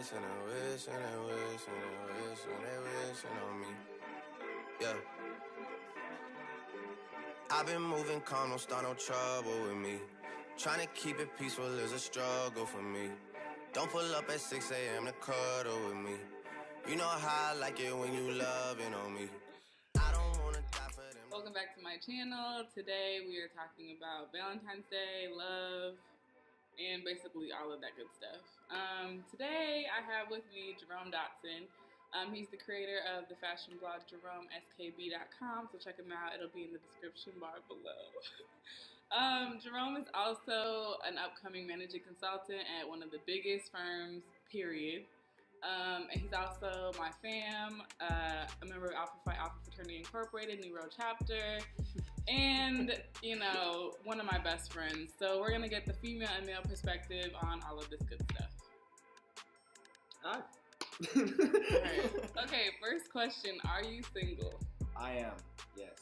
wish and they wish and they wish and they wish and they wishing on me. Yeah. I've been moving calm, don't start no trouble with me. Trying to keep it peaceful is a struggle for me. Don't pull up at 6 a.m. to cuddle with me. You know how I like it when you loving on me. I don't wanna die for them. Welcome back to my channel. Today we are talking about Valentine's Day, love, and basically all of that good stuff. Today I have with me Jerome Dotson. He's the creator of the fashion blog JeromeSKB.com, so check him out. It'll be in the description bar below. Jerome is also an upcoming managing consultant at one of the biggest firms, period. And he's also my fam, a member of Alpha Phi Alpha Fraternity Incorporated, New Road Chapter, and, you know, one of my best friends. So we're going to get the female and male perspective on all of this good stuff. Hi. Alright. Okay, first question, are you single? I am, yes.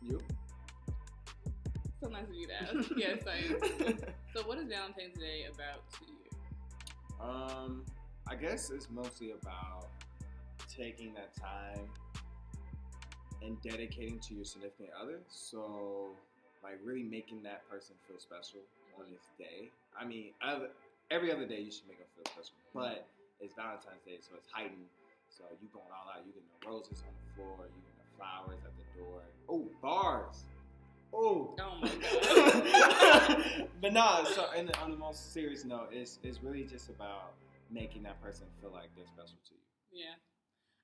You? So nice of you to ask. Yes, I am. So what is Valentine's Day about to you? I guess it's mostly about taking that time and dedicating to your significant other. So, like, really making that person feel special on this day. I mean, every other day you should make them feel special, but it's Valentine's Day, so it's heightened. So you going all out. You getting the roses on the floor. You getting the flowers at the door. Oh, bars. Oh my God. But no, so on the most serious note, it's really just about making that person feel like they're special to you. Yeah.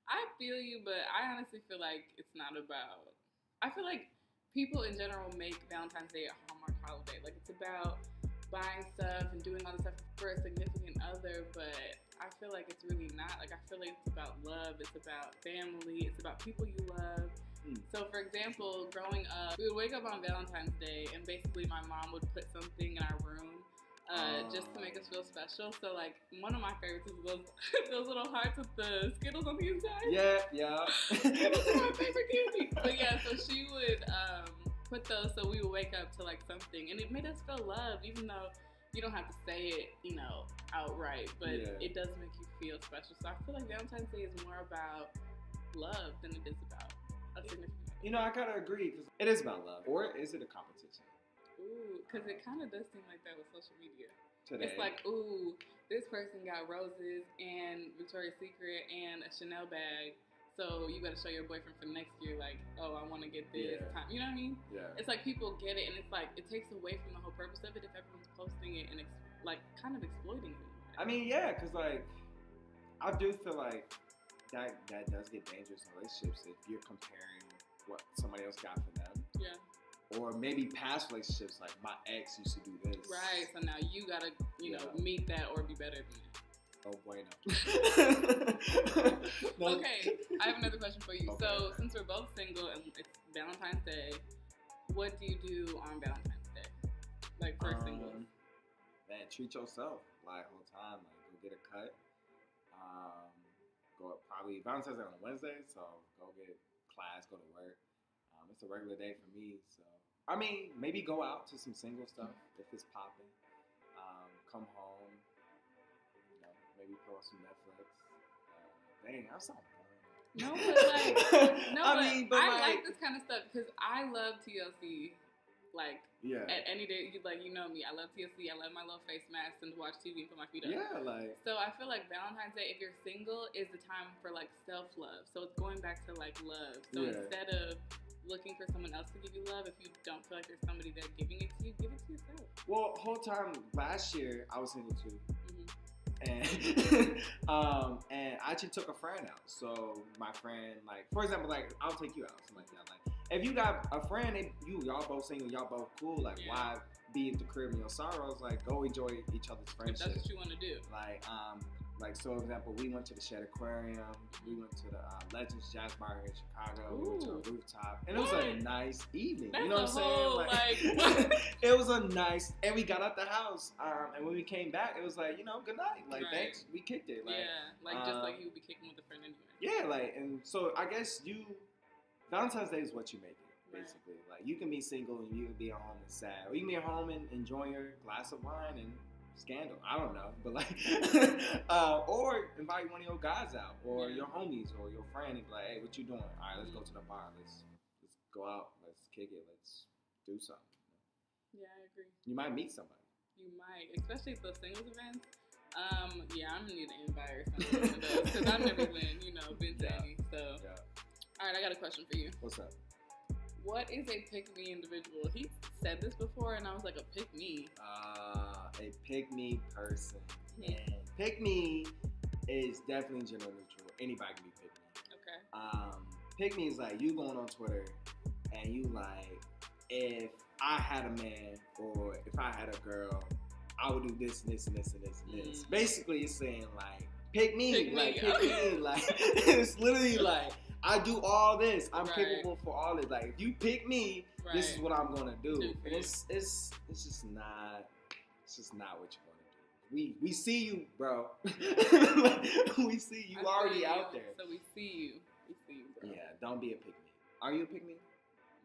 I feel you, but I honestly feel like it's not about... I feel like people in general make Valentine's Day a Hallmark holiday. Like, it's about buying stuff and doing all this stuff for a significant other, but I feel like it's really not. Like, I feel like it's about love. It's about family. It's about people you love. So, for example, growing up, we would wake up on Valentine's Day, and basically my mom would put something in our room just to make us feel special. So, like, one of my favorites is those little hearts with the Skittles on the inside. Yeah. Skittles are my favorite candy. But yeah, so she would put those, so we would wake up to, like, something, and it made us feel loved, even though you don't have to say it, you know, outright, but it does make you feel special. So I feel like Valentine's Day is more about love than it is about a significant other. You know, I kind of agree, because it is about love. Or is it a competition? Ooh, because it kind of does seem like that with social media. Today. It's like, ooh, this person got roses and Victoria's Secret and a Chanel bag, so you got to show your boyfriend for next year, like, oh, I want to get this time. You know what I mean? Yeah. It's like people get it, and it's like, it takes away from the whole purpose of it if everyone's posting it and, like, kind of exploiting it. I mean, yeah, because, like, I do feel like that does get dangerous in relationships if you're comparing what somebody else got for them. Yeah. Or maybe past relationships, like, my ex used to do this. Right, so now you got to, you know, meet that or be better than that. Oh, bueno. Okay, I have another question for you. Okay. So, since we're both single and it's Valentine's Day, what do you do on Valentine's Day? Like, for single? Man, treat yourself, like, whole time. Like, go get a cut. Probably Valentine's Day on a Wednesday, so go get class, go to work. It's a regular day for me, so I mean, maybe go out to some single stuff if it's popping. Come home, you know, maybe put on some Netflix. Dang, I'm so boring. No, but like, I like, like this kind of stuff because I love TLC. Like, at any day, like, you know me, I love TLC. I love my little face mask and to watch TV and put my feet up. Yeah, like. So I feel like Valentine's Day, if you're single, is the time for like self-love. So it's going back to like love. So instead of looking for someone else to give you love, if you don't feel like there's somebody there giving it to you, give it to yourself. Well, whole time last year I was single too, and and I actually took a friend out. So my friend, like, for example, like, I'll take you out, something like that. Like, if you got a friend and y'all both single, y'all both cool, like, why be at the crib in your sorrows? Like, go enjoy each other's friendship. If that's what you want to do. Like, so for example, we went to the Shed Aquarium, we went to the Legends Jazz Bar here in Chicago, we went to a rooftop, and it was a nice evening. That's you know what I'm saying? Like, it was a nice, and we got out the house, and when we came back, it was like, you know, good night, like, thanks, we kicked it. Like, like, just like you would be kicking with a friend anyway. Yeah, like, and so I guess Valentine's Day is what you make it, basically. Like, you can be single and you can be at home and sad, or you can be at home and enjoy your glass of wine and scandal. I don't know, but like, or invite one of your guys out, or your homies, or your friend, and be like, hey, what you doing? All right, let's go to the bar. Let's go out. Let's kick it. Let's do something. Yeah, I agree. You might meet somebody. You might, especially at those singles events. Yeah, I'm gonna need an invite or something to those because I've never been to any. So, all right, I got a question for you. What's up? What is a pick-me individual? He said this before, and I was like, a pick-me? A pick-me person. Man, pick-me is definitely gender neutral. Anybody can be pick-me. Okay. Pick-me is like you going on Twitter, and you like, if I had a man or if I had a girl, I would do this and this and this and this and this. Basically, it's saying like, pick me. Pick me. Like, it's literally like, I do all this. I'm capable for all this. Like, if you pick me, this is what I'm gonna do. And it's just not what you want to do. We see you, bro. We see you already out there. So we see you. We see you, bro. Yeah, don't be a pick me. Are you a pick me?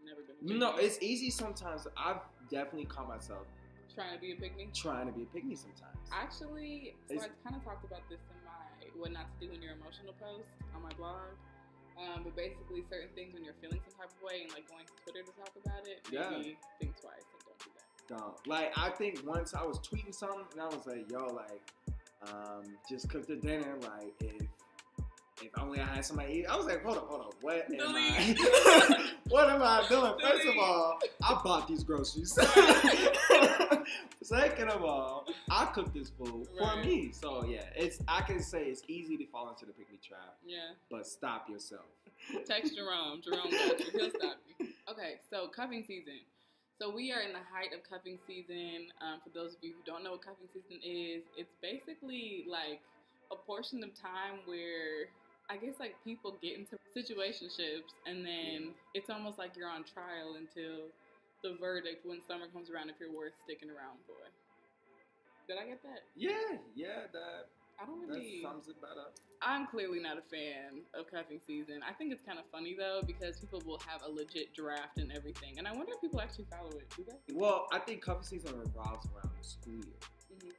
Never been a pick me. No, it's easy sometimes. I've definitely caught myself trying to be a pick me sometimes. Actually, so I kind of talked about this in my What Not to Do in Your Emotional post on my blog. But basically, certain things when you're feeling some type of way and like going to Twitter to talk about it, maybe think twice and don't do that. Don't. Like, I think once I was tweeting something and I was like, yo, like, just cook the dinner. Like, if only I had somebody eat. I was like, hold up. What am I? What am I doing? First of all, I bought these groceries. Second of all, I cooked this food for me. So yeah, I can say it's easy to fall into the pick me trap. Yeah. But stop yourself. Text Jerome. Jerome got you. He'll stop you. Okay, so cuffing season. So we are in the height of cuffing season. For those of you who don't know what cuffing season is, it's basically like a portion of time where I guess like people get into situationships and then it's almost like you're on trial until the verdict when summer comes around if you're worth sticking around for. Did I get that? Yeah, that sums it better. I'm clearly not a fan of cuffing season. I think it's kind of funny though because people will have a legit draft and everything, and I wonder if people actually follow it. Do they? Well, I think cuffing season revolves around the school year.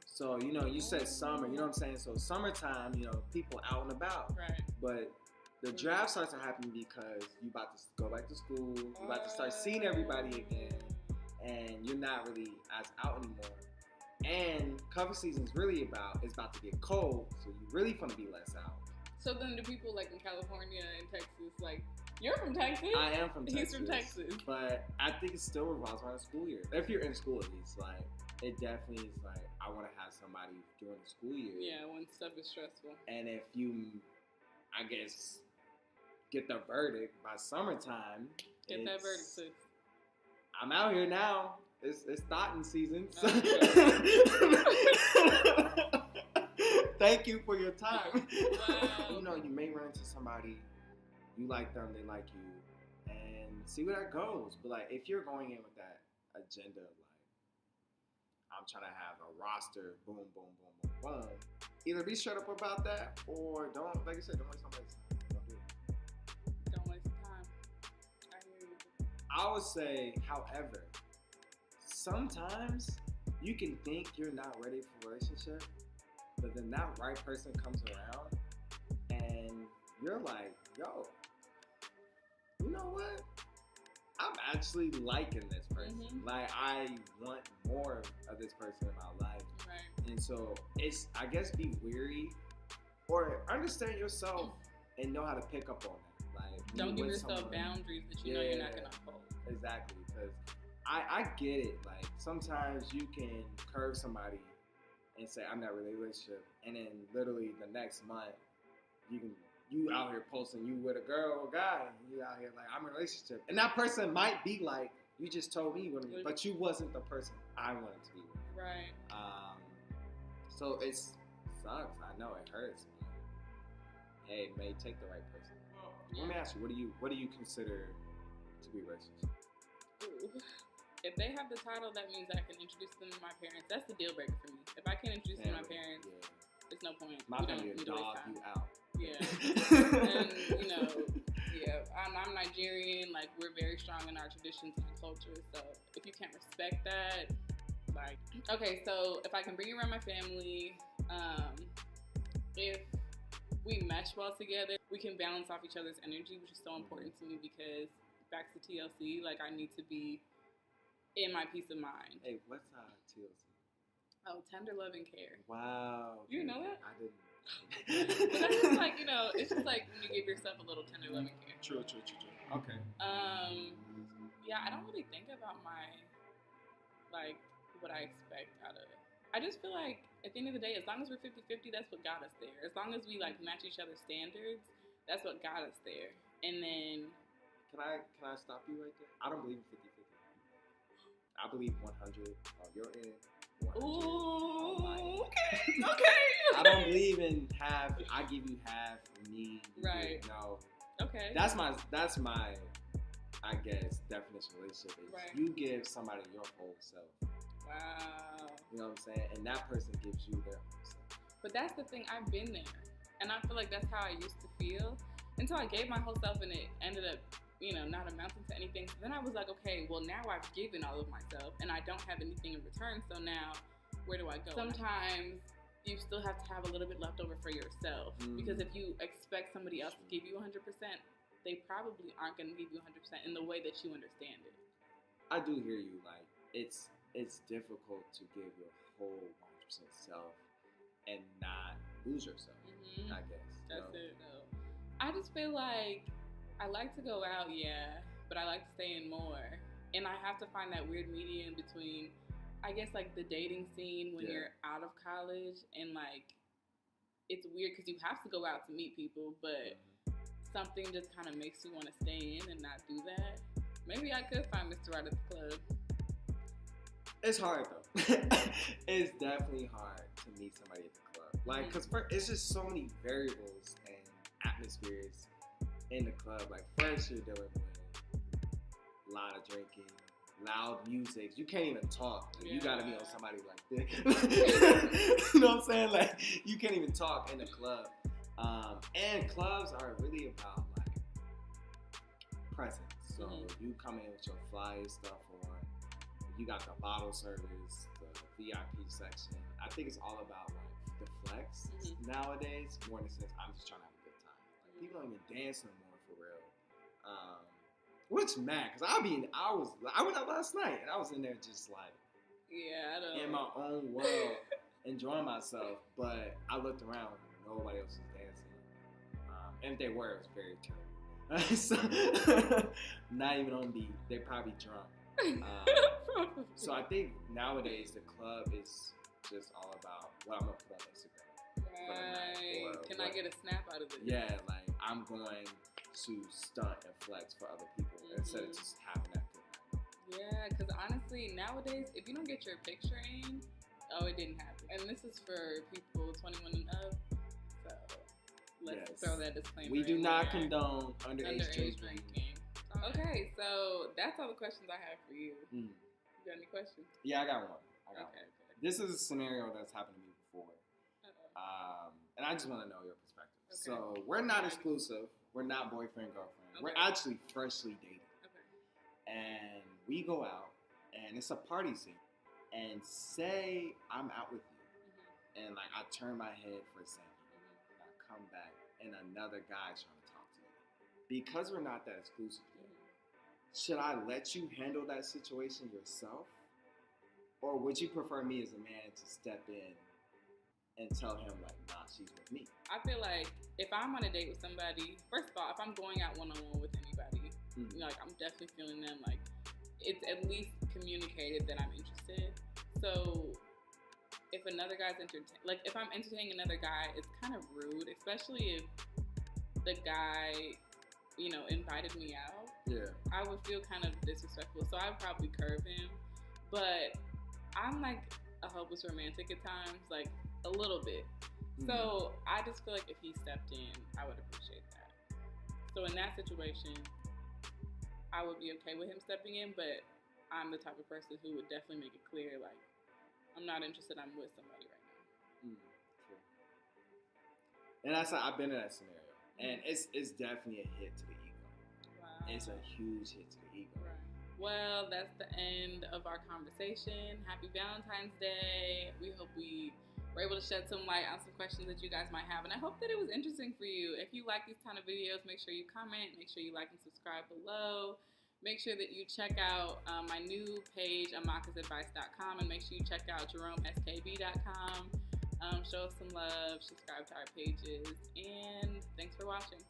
So, you said summer, you know what I'm saying? So, summertime, people out and about. Right. But the draft starts to happen because you about to go back to school, you about to start seeing everybody again, and you're not really as out anymore. And cover season is really it's about to get cold, so you really want to be less out. So then do people like in California and Texas, like, you're from Texas? I am from Texas. He's from Texas. But I think it still revolves around the school year. If you're in school at least, like, it definitely is like, I want to have somebody during the school year. Yeah, when stuff is stressful. And if you, I guess, get the verdict by summertime. Get that verdict, sis. I'm out here now. It's thotting season. So. Thank you for your time. Wow. You may run into somebody, you like them, they like you, and see where that goes. But like, if you're going in with that agenda, like, I'm trying to have a roster, boom, boom, boom, boom, boom. Either be straight up about that, or don't, like I said, don't waste somebody's time. Don't do it. Don't waste time. I hear you. I would say, however, sometimes you can think you're not ready for a relationship, but then that right person comes around, and you're like, yo, you know what? I'm actually liking this person. Mm-hmm. Like, I want more of this person in my life. Right. And so it's, I guess, be weary or understand yourself and know how to pick up on that. Like, don't give yourself boundaries that you know you're not going to uphold. Exactly. Because I get it. Like, sometimes you can curve somebody and say, I'm not really in a relationship. And then literally the next month, you out here posting you with a girl or guy, and you out here like, I'm in a relationship. And that person might be like, you just told me you wanted me, but you wasn't the person I wanted to be with. Right. So it sucks. I know it hurts. Hey, it may take the right person. Yeah. Let me ask you, what do you consider to be a relationship? Ooh. If they have the title, that means I can introduce them to my parents. That's the deal breaker for me. If I can't introduce them to my parents, it's no point. My family will dog you out. Yeah. And, I'm Nigerian. Like, we're very strong in our traditions and our culture. So if you can't respect that, like, okay, so if I can bring you around my family, if we mesh well together, we can balance off each other's energy, which is so important to me because back to TLC, like I need to be in my peace of mind. Hey, what's TLC? Oh, tender love and care. Wow. You know that? I didn't. But that's just like, you know, it's just like when you give yourself a little tender love and care. True. Okay. Yeah, I don't really think about my, like, what I expect out of it. I just feel like at the end of the day, as long as we're 50-50, that's what got us there. As long as we like match each other's standards, that's what got us there. And then Can I stop you right there? I don't believe in 50-50. I believe 100 on your end, 100 on my end. Okay. I don't believe in half. I give you half, me. Right. No. Okay. That's my I guess definition of relationship is Right. you give somebody your whole self. Wow. You know what I'm saying? And that person gives you their whole self. But that's the thing, I've been there. And I feel like that's how I used to feel until I gave my whole self and it ended up, you know, not amounting to anything. So then I was like, okay, well now I've given all of myself and I don't have anything in return. So now where do I go? Sometimes you still have to have a little bit left over for yourself because if you expect somebody else to give you 100%, they probably aren't going to give you 100% in the way that you understand it. I do hear you. Like it's difficult to give your whole 100% self and not lose yourself. I guess that's it. So I just feel like I like to go out, yeah, but I like to stay in more, and I have to find that weird medium between, I guess, like the dating scene when you're out of college and like it's weird because you have to go out to meet people, but something just kind of makes you want to stay in and not do that. Maybe I could find Mr. Right at the club. It's hard though. It's definitely hard to meet somebody at the club. Like, cause it's just so many variables and atmospheres in the club. Like, first you're dealing with a lot of drinking, loud music. You can't even talk. Like, you gotta be on somebody like this. You know what I'm saying? Like, you can't even talk in the club. And clubs are really about like presence. So you come in with your fly stuff on. You got the bottle service, the VIP section. I think it's all about like the flex nowadays, more in the sense I'm just trying to have a good time. Like people don't even dance no more for real. Which mad, cause I went out last night and I was in there just like in my own world, enjoying myself. But I looked around, nobody else was dancing, and if they were, it was very terrible. So, not even on beat. They're probably drunk. So I think nowadays the club is just all about what I'm gonna put on Instagram. Right. Can I get a snap out of it? Yeah, like I'm going to stunt and flex for other people instead of just having that good night. Yeah, because honestly, nowadays, if you don't get your picture in, it didn't happen. And this is for people 21 and up. So let's throw that disclaimer. We do not condone underage drinking. Okay, so that's all the questions I have for you. You got any questions? Yeah, I got one. Okay. This is a scenario that's happened to me before. And I just want to know your perspective. Okay. So we're not exclusive. We're not boyfriend, girlfriend. Okay. We're actually freshly dating. Okay. And we go out, and it's a party scene. And say I'm out with you, and like I turn my head for a second, and I come back, and another guy's trying to talk to me. Because we're not that exclusive yet, should I let you handle that situation yourself? Or would you prefer me as a man to step in and tell him, like, nah, she's with me? I feel like if I'm on a date with somebody, first of all, if I'm going out one-on-one with anybody, you know, like, I'm definitely feeling them, like, it's at least communicated that I'm interested. So if another guy's if I'm entertaining another guy, it's kind of rude, especially if the guy, you know, invited me out. Yeah. I would feel kind of disrespectful, so I'd probably curve him. But I'm like a hopeless romantic at times, like a little bit. So I just feel like if he stepped in, I would appreciate that. So in that situation, I would be okay with him stepping in, but I'm the type of person who would definitely make it clear, like, I'm not interested, I'm with somebody right now. True. And I've been in that scenario, and it's definitely a hit to the ego. Wow. It's a huge hit to the ego. Right. Well, that's the end of our conversation. Happy Valentine's Day. We hope we were able to shed some light on some questions that you guys might have. And I hope that it was interesting for you. If you like these kind of videos, make sure you comment. Make sure you like and subscribe below. Make sure that you check out my new page, amakasadvice.com. And make sure you check out jeromeskb.com. Show us some love. Subscribe to our pages. And thanks for watching.